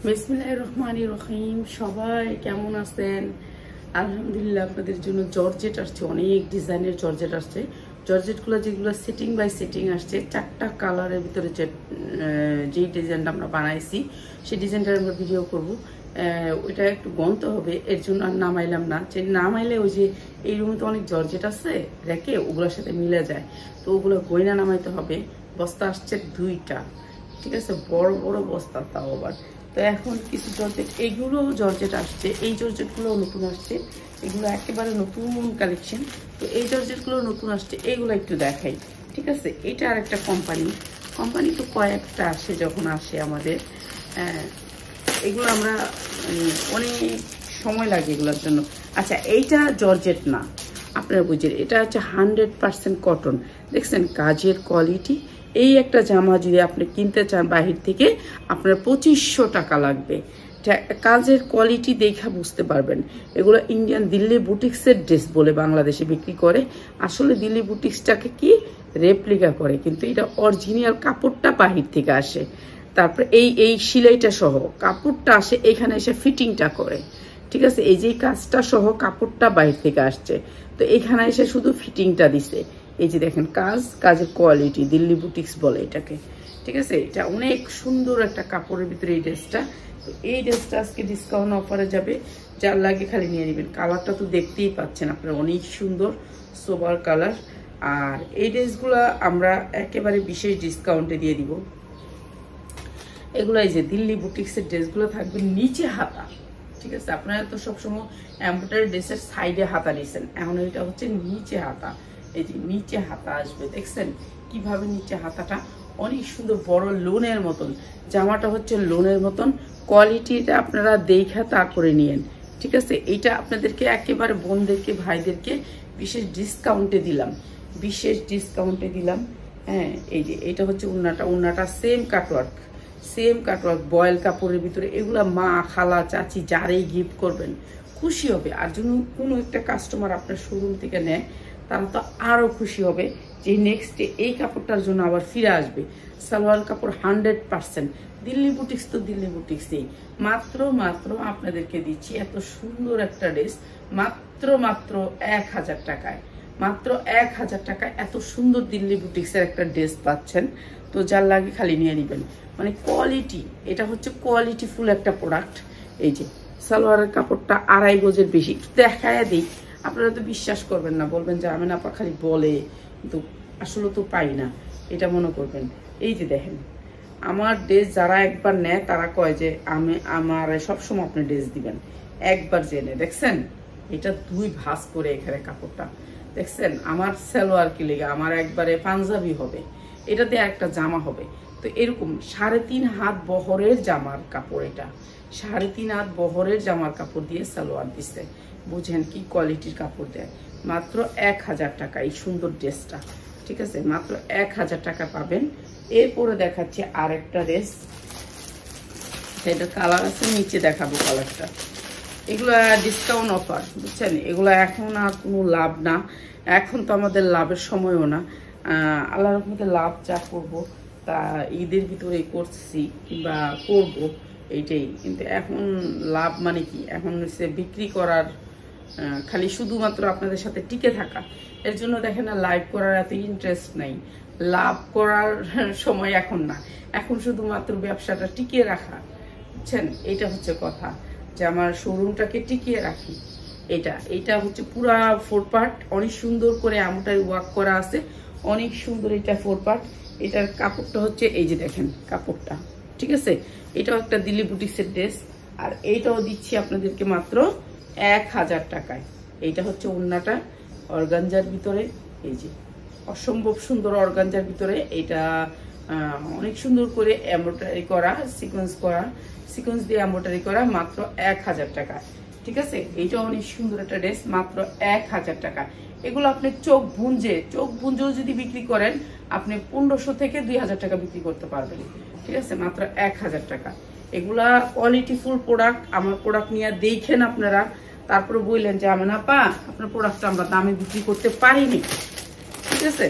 বিসমিল্লাহির রহমানির রহিম। সবাই কেমন আছেন? আলহামদুলিল্লাহ। আপনাদের জন্য জর্জেট আসছে, অনেক ডিজাইনের জর্জেট আসছে। জর্জেটগুলো যেগুলো সেটিং বাই সেটিং আসছে, 4টা কালারের ভিতরে যেই ডিজাইনটা আমরা বানাইছি সেই ডিজাইনটার আমরা ভিডিও করব। ওইটা একটু গন্তে হবে, এর জন্য আর নামাইলাম না। যে নামাইলে ওই যে এই রুমে তো অনেক জর্জেট আছে রেখে, ওগুলোর সাথে মিলে যায়, তো ওগুলো গয়না নামাইতে হবে। বস্তা আসছে 2টা, ঠিক আছে, বড় বড় বস্তা, তাও আবার। তো এখন কিছু জর্জেট, এইগুলো জর্জেট আসছে, এই জর্জেটগুলো নতুন আসছে, এগুলো একেবারে নতুন কালেকশন। তো এই জর্জেটগুলো নতুন আসছে, এইগুলো একটু দেখাই, ঠিক আছে। এটা আর একটা কোম্পানি তো কয়েকটা আসে, যখন আসে আমাদের এগুলো আমরা অনেক সময় লাগে এগুলোর জন্য। আচ্ছা, এইটা জর্জেট না, আপনারা বুঝেন, এটা হচ্ছে 100% কটন। দেখছেন কাজের কোয়ালিটি। এই একটা জামা যদি আপনি কিনতে চান বাহির থেকে, আপনার 2500 টাকা লাগবে। কাজের কোয়ালিটি দেখা বুঝতে পারবেন। এগুলো ইন্ডিয়ান দিল্লি বুটিক্সের ড্রেস বলে বাংলাদেশে বিক্রি করে। আসলে দিল্লি বুটিক্সটাকে কি রেপ্লিকা করে, কিন্তু এটা অরিজিনাল কাপড়টা বাহির থেকে আসে। তারপরে এই সেলাইটা সহ কাপড়টা আসে, এখানে এসে ফিটিংটা করে, ঠিক আছে। এই যে কাজটা সহ কাপড়টা বাইরে থেকে আসছে, তো এখানে এসে শুধু ফিটিংটা দিছে। এই যে দেখেন কাজের কোয়ালিটি, দিল্লি বুটিক্স বলে এটাকে, ঠিক আছে। এটা অনেক সুন্দর একটা কাপড়ের ভিতরে এই ড্রেসটা। তো এই ড্রেসটা আজকে ডিসকাউন্ট অফারে যাবে, যার লাগে খালি নিয়ে নেবেন। কালারটা তো দেখতেই পাচ্ছেন আপনারা, অনেক সুন্দর সোবার কালার। আর এই ড্রেসগুলো আমরা একেবারে বিশেষ ডিসকাউন্টে দিয়ে দিব। এগুলো এই যে দিল্লি বুটিক্সের ড্রেসগুলো থাকবে নিচে হাতা, ঠিক আছে। আপনারা তো সবসময় এমব্রয়ডারি ড্রেসের সাইডে হাতা নিয়েছেন, এখন এটা হচ্ছে নিচে হাতা। এই যে নিচে হাতা আসবে, দেখছেন কিভাবে নিচে হাতাটা অনেক সুন্দর, বড় লোনের মতন। জামাটা হচ্ছে লোনের মতন। কোয়ালিটিটা আপনারা দেখা তারপরে নিয়েন, ঠিক আছে। এইটা আপনাদেরকে একেবারে বোনদেরকে ভাইদেরকে বিশেষ ডিসকাউন্টে দিলাম, হ্যাঁ। এই যে এটা হচ্ছে উন্নাটা সেম কাটওয়ার্ক বয়েল কাপড়ের ভিতরে। এগুলা মা, খালা, চাচি যারাই গিফট করবেন খুশি হবে। আর যদি কোনো একটা কাস্টমার আপনার শোরুম থেকে নেয়, তারা তো আরও খুশি হবে যে নেক্সট ডে এই কাপড়টার জন্য আবার ফিরে আসবে। সালোয়ার কাপড় 100%। দিল্লি বুটিক্স তো দিল্লি বুটিক্সেই। মাত্র আপনাদেরকে দিচ্ছি এত সুন্দর একটা ড্রেস, মাত্র 1000 টাকায়। মাত্র 1000 টাকায় এত সুন্দর দিল্লি বুটিক্সের একটা ড্রেস পাচ্ছেন। তো যার লাগে খালি নিয়ে নেবেন। মানে কোয়ালিটি, এটা হচ্ছে কোয়ালিটিফুল একটা প্রোডাক্ট। এই যে সালোয়ারের কাপড়টা 2.5 গজের বেশি। একটু দেখায় দিই, আপনারা তো বিশ্বাস করবেন না, বলবেন যে আমেনা আপা খালি বলে, কিন্তু আসলে তো পাই না, এটা মনে করবেন। এই যে দেখেন আমার ড্রেস যারা একবার নেয় তারা কয় যে আমার সবসময় আপনি ড্রেস দিবেন। একবার জেনে দেখছেন, এটা 2 ভাঁজ করে এখানে কাপড়টা দেখছেন। আমার সালোয়ার কি লেগে, আমার একবারে পাঞ্জাবি হবে, এটা দিয়ে একটা জামা হবে। তো এরকম 3.5 হাত বহরের জামার কাপড়, এটা 3.5 হাত বহরের জামার কাপড় দিয়ে সালোয়ার দিচ্ছে। বুঝেন কি কোয়ালিটির কাপড় দেয়। মাত্র 1000 টাকা এই সুন্দর ড্রেসটা, ঠিক আছে। মাত্র 1000 টাকা পাবেন। এরপরে দেখাচ্ছি আরেকটা ড্রেস, এটা কালার আছে, নিচে দেখাবো কালারটা। এগুলো ডিসকাউন্ট অফার, বুঝছেন। এগুলো এখন আর কোনো লাভ না, এখন তো আমাদের লাভের সময়ও না। আল্লাহর রহমতে লাভ যা করবো তা ঈদের ভিতরে করছি কিংবা করব, এইটাই। কিন্তু এখন লাভ মানে কি, এখন হচ্ছে বিক্রি করার, খালি শুধুমাত্র আপনাদের সাথে টিকে থাকা। এর জন্য দেখেন না, লাইভ করার এত ইন্টারেস্ট নাই, লাভ করার সময় এখন না, এখন শুধুমাত্র ব্যবসাটা টিকিয়ে রাখা, বুঝছেন। এইটা হচ্ছে কথা, যে আমার শোরুমটাকে টিকিয়ে রাখি। এটা হচ্ছে পুরা 4 পার্ট, অনেক সুন্দর করে আমটাই ওয়ার্ক করা আছে, অনেক সুন্দর। এটা 4 পার্ট। এটার কাপড়টা হচ্ছে এই যে দেখেন কাপড়টা, ঠিক আছে। এটাও একটা দিল্লি বুটিক্সের ড্রেস। আর এইটাও দিচ্ছি আপনাদেরকে মাত্র 1000 টাকায়। এইটা হচ্ছে ওড়নাটা অর্গানজার ভিতরে, এই যে অসম্ভব সুন্দর অর্গানজার ভিতরে। এটা অনেক সুন্দর করে এমব্রয়ডারি করা, সিকোয়েন্স দিয়ে এমব্রয়ডারি করা, মাত্র 1000 টাকা, ঠিক আছে। এইটা অনেক সুন্দর একটা ড্রেস, মাত্র 1000 টাকা। এগুলো আপনি চোখ বুঞ্জেও যদি বিক্রি করেন, আপনি 1500 থেকে 2000 টাকা বিক্রি করতে পারবেন, ঠিক আছে। মাত্র 1000 টাকা। এগুলা কোয়ালিটিফুল প্রোডাক্ট। আমার প্রোডাক্ট নিয়ে দেখেন আপনারা, তারপরে বললেন যে আমেনা আপা আপনার প্রোডাক্টটা আমরা দামে বিক্রি করতে পারিনি, ঠিক আছে।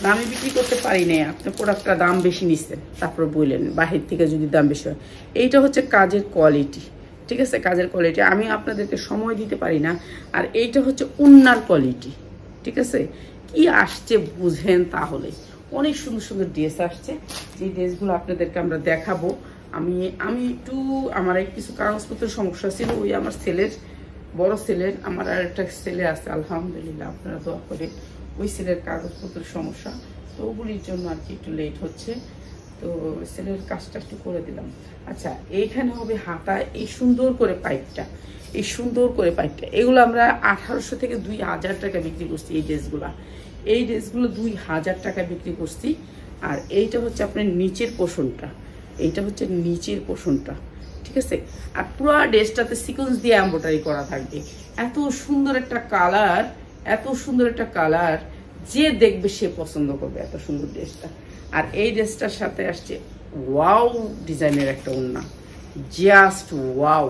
আমি বিক্রি করতে পারি না, আপনি প্রোডাক্টটা দাম বেশি নিচ্ছেন, তারপর বললেন বাহির থেকে যদি দাম বেশি হয়। এইটা হচ্ছে কাজের কোয়ালিটি, ঠিক আছে, কাজের কোয়ালিটি আমি আপনাদেরকে সময় দিতে পারি না। আর এইটা হচ্ছে উন্নার কোয়ালিটি, ঠিক আছে। কি আসছে বুঝেন তাহলে, অনেক সুন্দর সুন্দর ড্রেস আসছে, যে ড্রেসগুলো আপনাদেরকে আমরা দেখাবো। আমি একটু আমার কিছু কাগজপত্রের সমস্যা ছিল, ওই আমার ছেলের, বড় ছেলের, আমার আর একটা ছেলে আছে আলহামদুলিল্লাহ, আপনারা দোয়া করেন, ওই ছেলের কাগজপত্রের সমস্যা, তো ওগুলির জন্য আর কি একটু লেট হচ্ছে, তো ছেলের কাজটা একটু করে দিলাম। আচ্ছা, এইখানে হবে হাতা, এই সুন্দর করে পাইপটা, এই সুন্দর করে পাইপটা, এগুলো আমরা 1800 থেকে 2000 টাকা বিক্রি করছি। এই ড্রেসগুলো 2000 টাকা বিক্রি করছি। আর এইটা হচ্ছে আপনার নিচের পোষণটা, এইটা হচ্ছে নিচের পোষণটা, ঠিক আছে। আর পুরো ড্রেসটাতে সিকোয়েন্স দিয়ে এমব্রয়ডারি করা থাকবে। এত সুন্দর একটা কালার, এত সুন্দর একটা কালার, যে দেখবে সে পছন্দ করবে এত সুন্দর ড্রেসটা। আর এই ড্রেসটার সাথে আসছে ওয়াও ডিজাইনের একটা ওড়না, জাস্ট ওয়াও,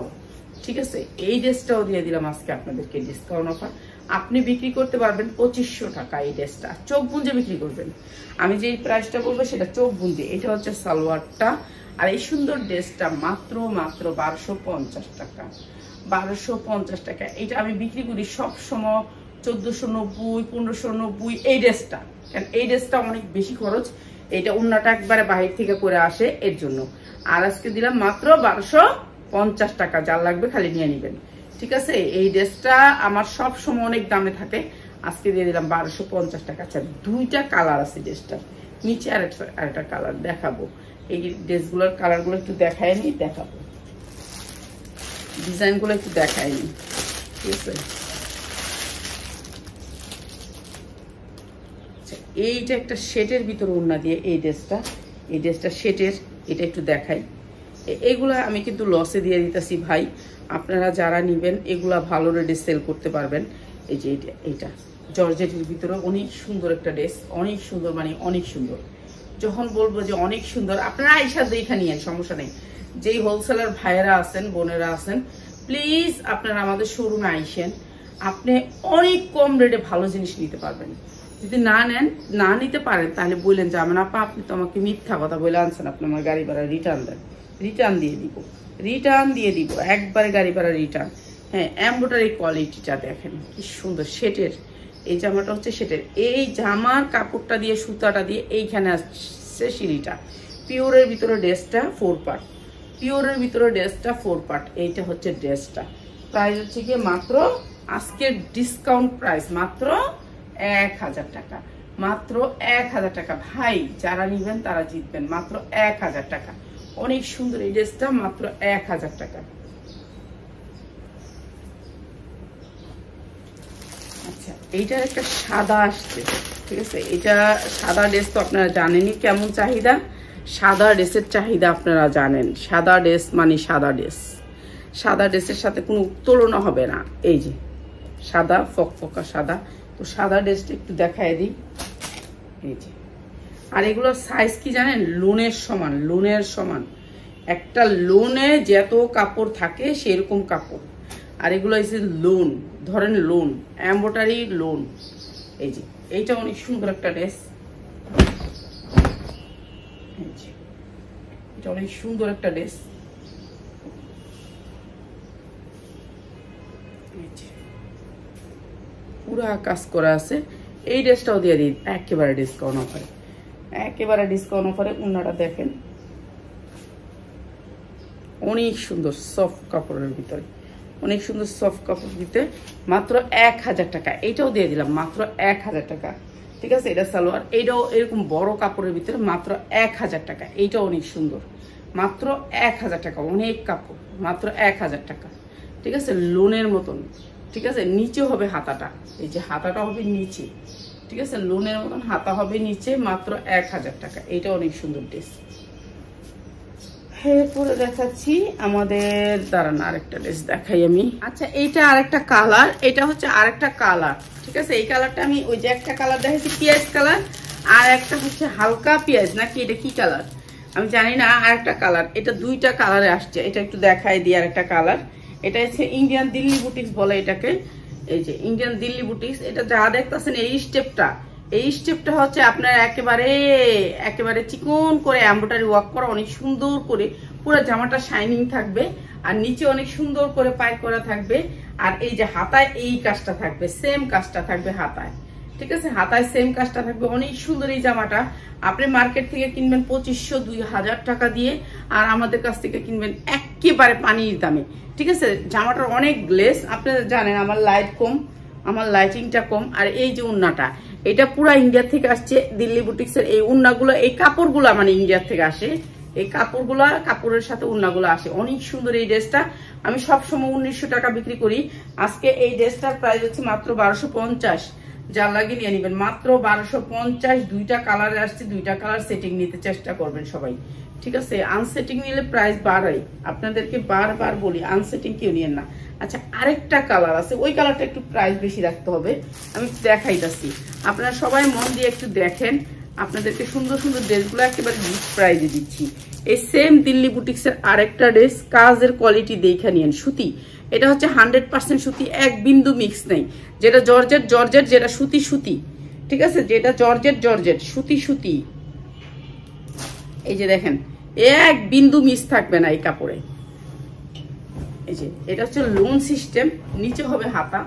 ঠিক আছে। এই ড্রেসটাও দিয়ে দিলাম আজকে আপনাদেরকে ডিসকাউন্ট অফার। আপনি বিক্রি করতে পারবেন 2500 টাকা এই ড্রেসটা, চোখ বুঁজে বিক্রি করবেন। আমি যে প্রাইসটা বলবো সেটা চোখ বুঁজে। এটা হচ্ছে সালোয়ারটা, আর এই সুন্দর ড্রেসটা মাত্র 1250 টাকা, 1250 টাকা। এটা আমি বিক্রি করি সব সময় 1490, 1590 এই ড্রেসটা, কারণ এই ড্রেসটা অনেক বেশি খরচ, এটা ওড়নাটা একবারে বাহির থেকে করে আসে এর জন্য। আর আজকে দিলাম মাত্র 1250 টাকা, যার লাগবে খালি নিয়ে নেবেন, ঠিক আছে। এই ড্রেসটা আমার সব সময় অনেক দামে থাকে, আজকে দিয়ে দিলাম 1250 টাকা। আচ্ছা, দুইটা কালার আছে ড্রেসটার, নিচে আরেকটা কালার দেখাবো। এই ড্রেসগুলোর কালারগুলো একটু দেখায় নি, দেখাবো ডিজাইনগুলো একটু দেখায় নি, ঠিক আছে। এইটা একটা শেডের ভিতরে ওড়না দিয়ে এই ড্রেসটা শেডের, এটা একটু দেখাই। এগুলা আমি কিন্তু লসে দিয়ে দিতেছি ভাই, আপনারা যারা নিবেন এগুলা ভালো রেটে সেল করতে পারবেন। এই যে এইটা জর্জেটের ভিতরে অনেক সুন্দর একটা ড্রেস, অনেক সুন্দর, মানে অনেক সুন্দর। যখন বলবো যে অনেক সুন্দর, আপনারা আইসা দেখে নিয়েন, সমস্যা নেই। যেই হোলসেলার ভাইয়েরা আছেন, বোনেরা আছেন, প্লিজ আপনারা আমাদের শোরুমে আইসেন, আপনি অনেক কম রেটে ভালো জিনিস নিতে পারবেন। যদি না নিতে পারেন তাহলে বললেন যে আমার আপা আপনি তো আমাকে মিথ্যা কথা বলে আনছেন, আপনি আমার গাড়ি ভাড়া রিটার্ন দেন, রিটার্ন দিয়ে দিব একবারে গাড়ি ভাড়া রিটার্ন। হ্যাঁ, এমব্রয়ডারি কোয়ালিটিটা দেখেন কি সুন্দর, সেটের এই জামাটা হচ্ছে সেটের, এই জামার কাপড়টা দিয়ে সুতাটা দিয়ে এইখানে আসছে সিঁড়িটা। পিওরের ভিতরে ড্রেসটা 4 পার্ট, পিওরের ভিতরে ড্রেসটা 4 পার্ট। এইটা হচ্ছে ড্রেসটা, প্রাইস হচ্ছে গিয়ে মাত্র আজকের ডিসকাউন্ট প্রাইস মাত্র 1000 টাকা, মাত্র 1000 টাকা। ভাই যারা নিবেন তারা জিতবেন, মাত্র 1000 টাকা। অনেক সুন্দর এই ড্রেসটা, মাত্র 1000 টাকা। আচ্ছা, এইটার একটা সাদা আসছে, ঠিক আছে। এটা সাদা ড্রেস তো আপনারা জানেনই কেমন চাহিদা, সাদা ড্রেসের চাহিদা আপনারা জানেন। সাদা ড্রেস মানে সাদা ড্রেস, সাদা ড্রেসের সাথে কোনো তুলনা হবে না। এই যে সাদা, ফকফকা সাদা, তো সাদা ড্রেসটা একটু দেখায় দিই। এই যে, আর এগুলোর সাইজ কি জানেন, লোনের সমান, লোনের সমান। একটা লোনে যত কাপড় থাকে সেরকম কাপড়, আর এগুলো হচ্ছে লোন, ধরেন লোন, এমব্রয়ডারি লোন। এই যে এইটা অনেক সুন্দর একটা ড্রেস, এটা অনেক সুন্দর একটা ড্রেস। পুরা কাজ করা আছে। এই ড্রেসটাও দিয়ে দিই একেবারে ডিসকাউন্ট অফারে, একেবারে ডিসকাউন্ট অফারে। ওড়নাটা দেখেন অনেক সুন্দর সফট কাপড়ের ভিতরে, অনেক সুন্দর সফট কাপড়ের ভিতরে, মাত্র 1000 টাকা। এইটাও দিয়ে দিলাম মাত্র 1000 টাকা, ঠিক আছে। এটা সালোয়ার, এইটাও এরকম বড় কাপড়ের ভিতরে, মাত্র 1000 টাকা। এইটাও অনেক সুন্দর, মাত্র 1000 টাকা। অনেক কাপড়, মাত্র 1000 টাকা, ঠিক আছে। লোনের মতন, ঠিক আছে। নিচে হবে হাতাটা, এই যে হাতাটা হবে নিচে, ঠিক আছে। লোনের মতন হাতা হবে নিচে, মাত্র 1000 টাকা। এইটা অনেক সুন্দর ড্রেস। এরপরে দেখাচ্ছি আমাদের, দাঁড়ান আরেকটা ড্রেস দেখাই আমি। আচ্ছা, এইটা আরেকটা কালার, এটা হচ্ছে আরেকটা কালার, ঠিক আছে। এই কালারটা আমি ওই যে একটা কালার দেখাচ্ছি পেঁয়াজ কালার, আর একটা হচ্ছে হালকা পেঁয়াজ, নাকি এটা কি কালার আমি জানি না, আর একটা কালার। এটা দুইটা কালারে আসছে, এটা একটু দেখাই দিই। আর একটা কালার, এটা হচ্ছে ইন্ডিয়ান দিল্লি বুটিক্স বলে এটাকে। এই যে ইন্ডিয়ান দিল্লি বুটিক্স, এটা যা দেখতেছেন এই স্টেপটা, এই স্টেপটা হচ্ছে আপনার একেবারে একেবারে চিকন করে এমব্রয়ডারি ওয়ার্ক করা, অনেক সুন্দর করে পুরো জামাটা শাইনিং থাকবে, আর নিচে অনেক সুন্দর করে পাই করা থাকবে। আর এই যে হাতায় এই কাজটা থাকবে, সেম কাজটা থাকবে হাতায়, ঠিক আছে, হাতায় সেম কাজটা থাকবে। অনেক সুন্দর এই জামাটা আপনি মার্কেট থেকে কিনবেন 2500-2000 টাকা দিয়ে, আর আমাদের কাছ থেকে কিনবেন একেবারে পানির দামে, ঠিক আছে। জামাটার অনেক গ্লেস, আপনারা জানেন আমার লাইট কম, আমার লাইটিংটা কম। আর এই যে উন্নাটা, এটা পুরা ইন্ডিয়া থেকে আসছে, দিল্লি বুটিক্সের এই উন্নাগুলো, এই কাপড়গুলো মানে ইন্ডিয়া থেকে আসে, এই কাপড়গুলা কাপড়ের সাথে উন্নাগুলো আসে। অনেক সুন্দর এই ড্রেসটা, আমি সবসময় 1900 টাকা বিক্রি করি। আজকে এই ড্রেসটার প্রাইস হচ্ছে মাত্র 1250, যা লাগে নিয়ে নিবেন মাত্র 1250। দুইটা কালারে আসছে, দুইটা কালার সেটিং নিতে চেষ্টা করবেন সবাই, ঠিক আছে। আনসেটিং নিলে প্রাইস বাড়াই, আপনাদেরকে বারবার বলি আনসেটিং কেউ নিয়েন না। আচ্ছা, আরেকটা কালার আছে, ওই কালারটা একটু প্রাইস বেশি রাখতে হবে, আমি দেখাইতেছি, আপনারা সবাই মন দিয়ে একটু দেখেন। আপনাদেরকে সুন্দর সুন্দর ড্রেসগুলো একেবারে গিফট প্রাইজে দিচ্ছি। এই সেম দিল্লি বুটিক্সের আরেকটা ড্রেস, কাজের কোয়ালিটি দেখে নিয়েন। সুতি, এটা হচ্ছে 100% সুতি, এক বিন্দু মিক্স নেই। যেটা জর্জেট জর্জেট, যেটা সুতি সুতি, ঠিক আছে, যেটা জর্জেট জর্জেট, সুতি সুতি। এই যে দেখেন, এক বিন্দু মিস থাকবে না এই কাপড়ে। এই যে এটা হচ্ছে লোন সিস্টেম, নিচে হবে হাতা,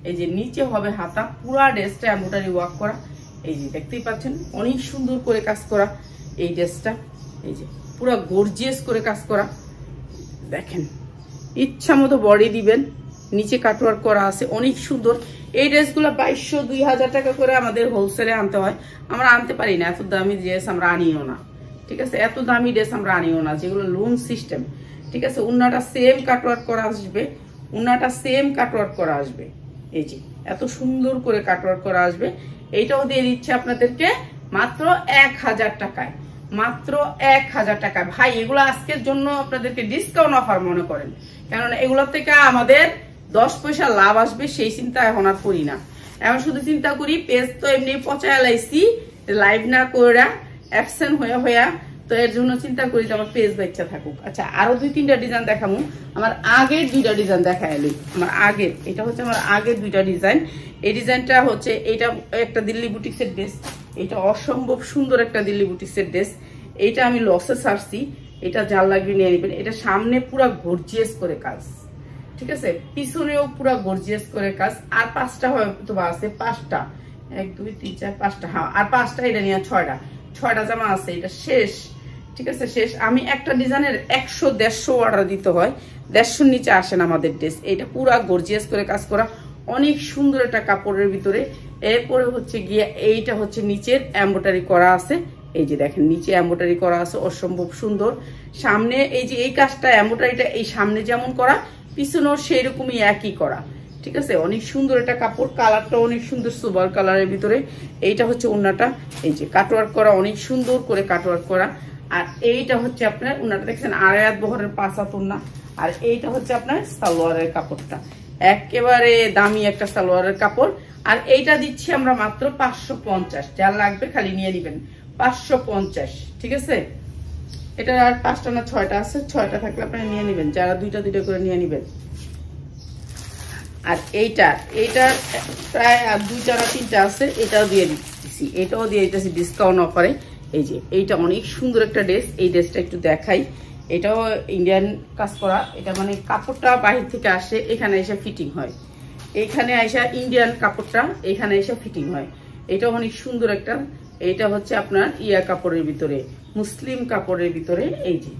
এই যে নিচে হবে হাতা, পুরা ড্রেসটা এমব্রয়ডারি ওয়ার্ক করা। এই যে দেখতেই পাচ্ছেন অনেক সুন্দর করে কাজ করা এই ড্রেসটা, এই যে পুরা গর্জিয়াস করে কাজ করা। দেখেন ইচ্ছা মতো বডি দিবেন, নিচে কাটওয়ার্ক করা আছে, অনেক সুন্দর। এই ড্রেসগুলো 2200-2000 টাকা করে আমাদের হোলসেলে আনতে হয়, আমরা আনতে পারি না, এত দামি ড্রেস আমরা আনিও না, ঠিক আছে, এত দামি ড্রেস আমরা আনিও না, যেগুলো লোন সিস্টেম, ঠিক আছে। উন্নাটা সেম কাটওয়ার্ক করা আসবে, উন্নাটা সেম কাটওয়ার্ক করা আসবে, এই যে এত সুন্দর করে কাটওয়ার্ক করা আসবে। এইটাও দিয়ে দিচ্ছে আপনাদেরকে মাত্র 1000 টাকায়, মাত্র 1000 টাকায়। ভাই এগুলো আজকের জন্য আপনাদেরকে ডিসকাউন্ট অফার মনে করেন, কেননা এগুলোর থেকে আমাদের 10 পয়সা লাভ আসবে সেই চিন্তা এখন আর করি না। এখন শুধু চিন্তা করি পেজ তো এমনি পচায় লাইছি, লাইভ না করে অ্যাবসেন্ট হয়ে, তো এর জন্য চিন্তা করি যে আমার পেজ বাচ্চা থাকুক। আচ্ছা, আরো 2-3টা ডিজাইন দেখাবো। আমার আগের 2টা ডিজাইন দেখা এলি, আমার আগের, এটা হচ্ছে আমার আগের 2টা ডিজাইন। এই ডিজাইনটা হচ্ছে, এইটা একটা দিল্লি বুটিক্সের ড্রেস, এটা অসম্ভব সুন্দর একটা দিল্লি বুটিক্সের ড্রেস। এইটা আমি লসে ছাড়ছি, এটা যার লাগবে নিয়ে নেবেন। এটা সামনে পুরা গর্জিয়াস করে কাজ, ঠিক আছে, পিছনেও পুরা গর্জিয়াস করে কাজ। আর 5টা হয়তো বা আছে, 5টা, 1 2 3 4 5টা, হ্যাঁ আর 5টা, এটা নিয়ে 6টা জামা আছে, এটা শেষ, ঠিক আছে, শেষ। আমি একটা ডিজাইনের 100-150 অর্ডার দিতে হয়, 150-র নিচে আসেন আমাদের ড্রেস। এটা পুরা গর্জিয়াস করে কাজ করা, অনেক সুন্দর একটা কাপড়ের ভিতরে। এরপরে হচ্ছে গিয়ে এইটা হচ্ছে নিচের এমব্রয়ডারি করা আছে, এই যে দেখেন নিচে এমব্রয়ডারি করা আছে, অসম্ভব সুন্দর। সামনে এই যে এই কাজটা এমব্রয়ডারিটা এই সামনে যেমন করা, পিছনেও সেই রকমই একই করা, ঠিক আছে, অনেক সুন্দর একটা কাপড়। কালারটা অনেক সুন্দর, সুপার কালারের ভিতরে। এইটা হচ্ছে ওড়নাটা, এই যে কাটওয়ার্ক করা, অনেক সুন্দর করে কাটওয়ার্ক করা। আর এইটা হচ্ছে আপনার ওড়নাটা দেখছেন 2.5 বহরের 5 হাত ওড়না। আর এইটা হচ্ছে আপনার সালোয়ারের কাপড়টা, একেবারে দামি একটা সালোয়ারের কাপড়। আর এইটা দিচ্ছি আমরা মাত্র 550, যার লাগবে খালি নিয়ে নেবেন 550, ঠিক আছে। এটা আর 5টা না 6টা আছে, 6টা থাকলে আপনারা নিয়ে নেবেন, যারা 2টা করে নিয়ে নেবেন। আর এইটা প্রায় 2টা না 3টা আছে, এটাও দিয়ে দিচ্ছি, এটাও দিয়ে দিতেছি ডিসকাউন্ট অফারে। এই যে এইটা অনেক সুন্দর একটা ড্রেস, এই ড্রেসটা একটু দেখাই। এটাও ইন্ডিয়ান কাজ করা, এটা মানে কাপড়টা বাহির থেকে আসে, এখানে এসে ফিটিং হয়, এইখানে এসে ইন্ডিয়ান কাপড়টা এখানে এসে ফিটিং হয়। এটা অনেক সুন্দর একটা, এইটা হচ্ছে আপনার ইয়া কাপড়ের ভিতরে, মুসলিম কাপড়ের ভিতরে। এই যে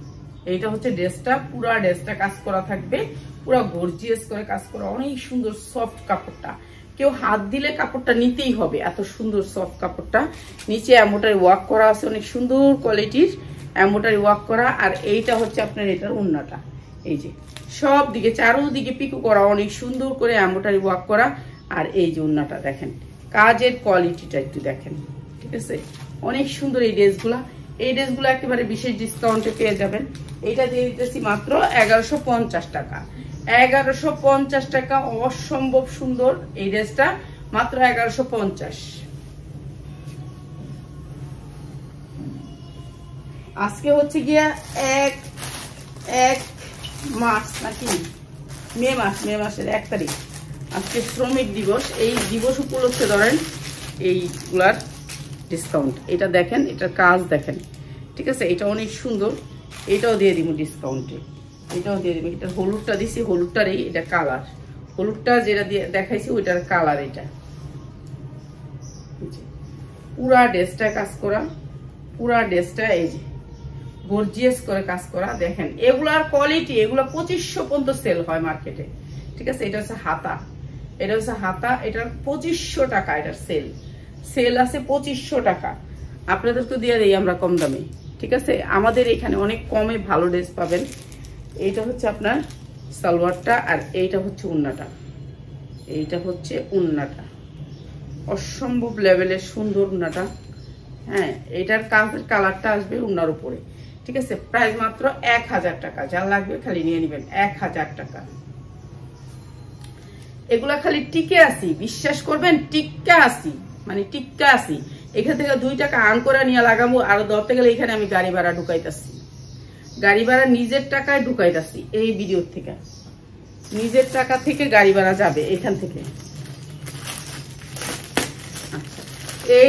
এইটা হচ্ছে ড্রেসটা, পুরা ড্রেসটা কাজ করা থাকবে, পুরা গর্জিয়াস করে কাজ করা, অনেক সুন্দর সফট কাপড়টা, কেউ হাত দিলে কাপড়টা নিতেই হবে, এত সুন্দর সফট কাপড়টা। নিচে এমব্রয়ডারি ওয়ার্ক করা আছে, অনেক সুন্দর কোয়ালিটির এমব্রয়ডারি ওয়ার্ক করা। আর এইটা হচ্ছে আপনার এটার ওড়নাটা, এই যে সব দিকে চারোদিকে পিকো করা, অনেক সুন্দর করে এমব্রয়ডারি ওয়ার্ক করা। আর এই যে ওড়নাটা দেখেন, কাজের কোয়ালিটিটা একটু দেখেন, ঠিক আছে, অনেক সুন্দর এই ড্রেসগুলা। এই ড্রেসগুলো একেবারে বিশেষ ডিসকাউন্টে পেয়ে যাবেন। এটা দিয়ে দিতেছি মাত্র 1150 টাকা, 1150 টাকা, অসম্ভব সুন্দর এই ড্রেসটা, মাত্র 1150। আজকে হচ্ছে গিয়া এক মাস নাকি মে মাসের 1 তারিখ, আজকে শ্রমিক দিবস। এই দিবস উপলক্ষে ধরেন এইগুলার ডিসকাউন্ট। এটা দেখেন, এটার কাজ দেখেন, ঠিক আছে, এটা অনেক সুন্দর, এটাও দিয়ে দিব ডিসকাউন্টে, এটাও দিয়ে দিব। এটা হলুদটা দিছি, হলুদটার এটা কালার, হলুদটা যেটা দিয়ে দেখাইছি ওইটার কালার। এটা পুরা ড্রেসটা কাজ করা, পুরা ড্রেসটা এই যে গর্জিয়াস করে কাজ করা। দেখেন এগুলার কোয়ালিটি, এগুলো 2500 পর্যন্ত সেল হয় মার্কেটে, ঠিক আছে। এটা হচ্ছে হাতা, এটা হচ্ছে হাতা, এটার 2500 টাকা, এটার সেল আছে 2500 টাকা। আপনাদের তো দিয়ে দিই আমরা কম দামে, ঠিক আছে। আমাদের এখানে অনেক কমে ভালো ড্রেস পাবেন। এইটা হচ্ছে আপনার সালোয়ারটা, আর এইটা হচ্ছে উন্নাটা, এইটা হচ্ছে উন্নাটা, অসম্ভব লেভেলের সুন্দর উন্নাটা। হ্যাঁ, এটার কাজের কালারটা আসবে উন্নার উপরে, ঠিক আছে। প্রাইস মাত্র 1000 টাকা, যা লাগবে খালি নিয়ে নেবেন, 1000 টাকা। এগুলা খালি টিকে আসি, বিশ্বাস করবেন, টিক্কা আসি, মানে টিক্কা আসি। এখান থেকে 2 টাকা আর্ন করে নিয়ে লাগাবো, আর ধরতে গেলে এখানে আমি গাড়ি ভাড়া ঢুকাইতেছি, গাড়ি ভাড়া নিজের টাকায় ঢুকাইতেছি। এই ভিডিও থেকে নিজের টাকা থেকে গাড়ি ভাড়া যাবে এখান থেকে। আচ্ছা, এই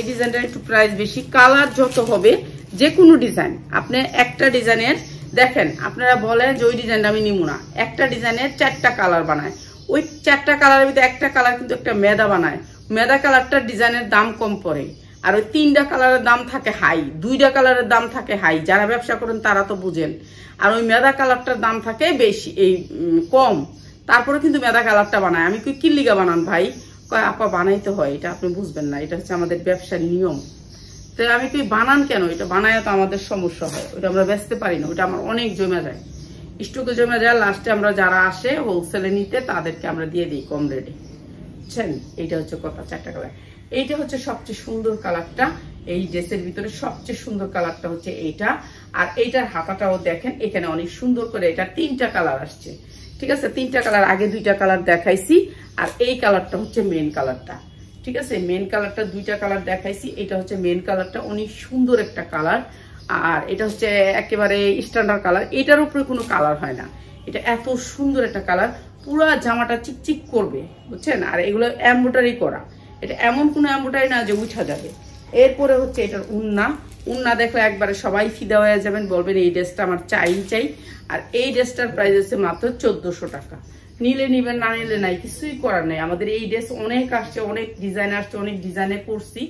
ডিজাইনটার একটু প্রাইস বেশি, কালার যত হবে, যে কোনো ডিজাইন আপনি একটা ডিজাইনের দেখেন, আপনারা বলেন যে ওই ডিজাইনটা আমি নিব না, একটা ডিজাইনের 4টা কালার বানায়, ওই 4টা কালারের ভিতরে একটা কালার কিন্তু একটা মেদা বানায়, মেদা কালারটার ডিজাইনের দাম কম পড়ে, আর ওই 3টা কালারের দাম থাকে হাই, 2টা কালারের দাম থাকে হাই। যারা ব্যবসা করেন তারা তো বুঝেন। আর ওই মেদা কালারটার দাম থাকে বেশি, এই কম, তারপরে কিন্তু মেদা কালারটা বানায়। আমি কি লিগা বানান ভাই? কয় আপা বানাইতে হয়, এটা আপনি বুঝবেন না, এটা হচ্ছে আমাদের ব্যবসার নিয়ম। তো আমি কি বানান কেন? এটা বানায় তো আমাদের সমস্যা হয়, ওটা আমরা বেচতে পারি না, ওটা আমার অনেক জমে যায়, স্টকে জমে যায়। লাস্টে আমরা যারা আসে হোলসেলে নিতে তাদেরকে আমরা দিয়ে দিই কম রেটে, বুঝছেন। এইটা হচ্ছে কথা, 4টা কালার। এইটা হচ্ছে সবচেয়ে সুন্দর কালারটা, এই ড্রেসের ভিতরে সবচেয়ে সুন্দর কালারটা হচ্ছে এইটা। আর এইটার হাতাটাও দেখেন, এখানে অনেক সুন্দর করে এটা 3টা কালার আসছে, ঠিক আছে। 3টা কালার, আগে 2টা কালার দেখাইছি, আর এই কালারটা হচ্ছে মেন কালারটা, ঠিক আছে। মেন কালারটা 2টা কালার দেখাইছি, এটা হচ্ছে মেন কালারটা, অনেক সুন্দর একটা কালার। আর এটা হচ্ছে একেবারে স্ট্যান্ডার্ড কালার, এটার উপরে কোনো কালার হয় না, এটা এত সুন্দর একটা কালার, পুরা জামাটা চিকচিক করবে, বুঝছেন। আর এগুলো এমব্রয়ডারি করা, এটা এমন কোনো এমব্রয়ডারি না যে উঠা যাবে। এরপরে হচ্ছে এটার উন্না দেখলে একবারে সবাই ফিদা হয়ে যাবেন, বলবেন এই ড্রেসটা আমার চাই। আর এই ড্রেসটার প্রাইস হচ্ছে মাত্র 1400 টাকা। নিলে নিবেন, না নিলে নাই, কিছুই করার নেই। আমাদের এই ড্রেস অনেক আসছে, অনেক ডিজাইন আসছে, অনেক ডিজাইনে করছি,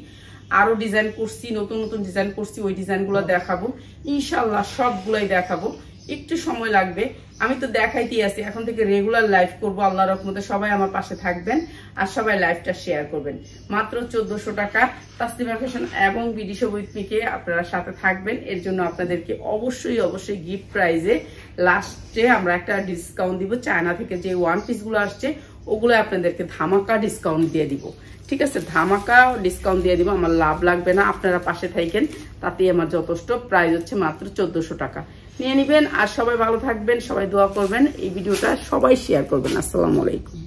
আরো ডিজাইন করছি, নতুন নতুন ডিজাইন করছি, ওই ডিজাইনগুলো দেখাবো ইনশাল্লাহ, সবগুলাই দেখাবো। একটু সময় লাগবে, আমি তো দেখাইতেই আছি, এখন থেকে রেগুলার লাইভ করবো আল্লাহর রহমতে। সবাই আমার পাশে থাকবেন আর সবাই লাইভটা শেয়ার করবেন। মাত্র 1400 টাকা তাসলিমা ফ্যাশন এবং বিডিশো উইথ মিকে আপনারা সাথে থাকবেন। এর জন্য আপনাদেরকে অবশ্যই গিফট প্রাইজে লাস্টে আমরা একটা ডিসকাউন্ট দিব। চায়না থেকে যে 1 পিসগুলো আসছে ওগুলো আপনাদেরকে ধামাকা ডিসকাউন্ট দিয়ে দিব, ঠিক আছে। ধামাকা ডিসকাউন্ট দিয়ে দিব, আমার লাভ লাগবে না, আপনারা পাশে থাকেন, তাতেই আমার যথেষ্ট। প্রাইস হচ্ছে মাত্র 1400 টাকা, নিয়ে নেবেন। আর সবাই ভালো থাকবেন, সবাই দোয়া করবেন, এই ভিডিওটা সবাই শেয়ার করবেন। আসসালামু আলাইকুম।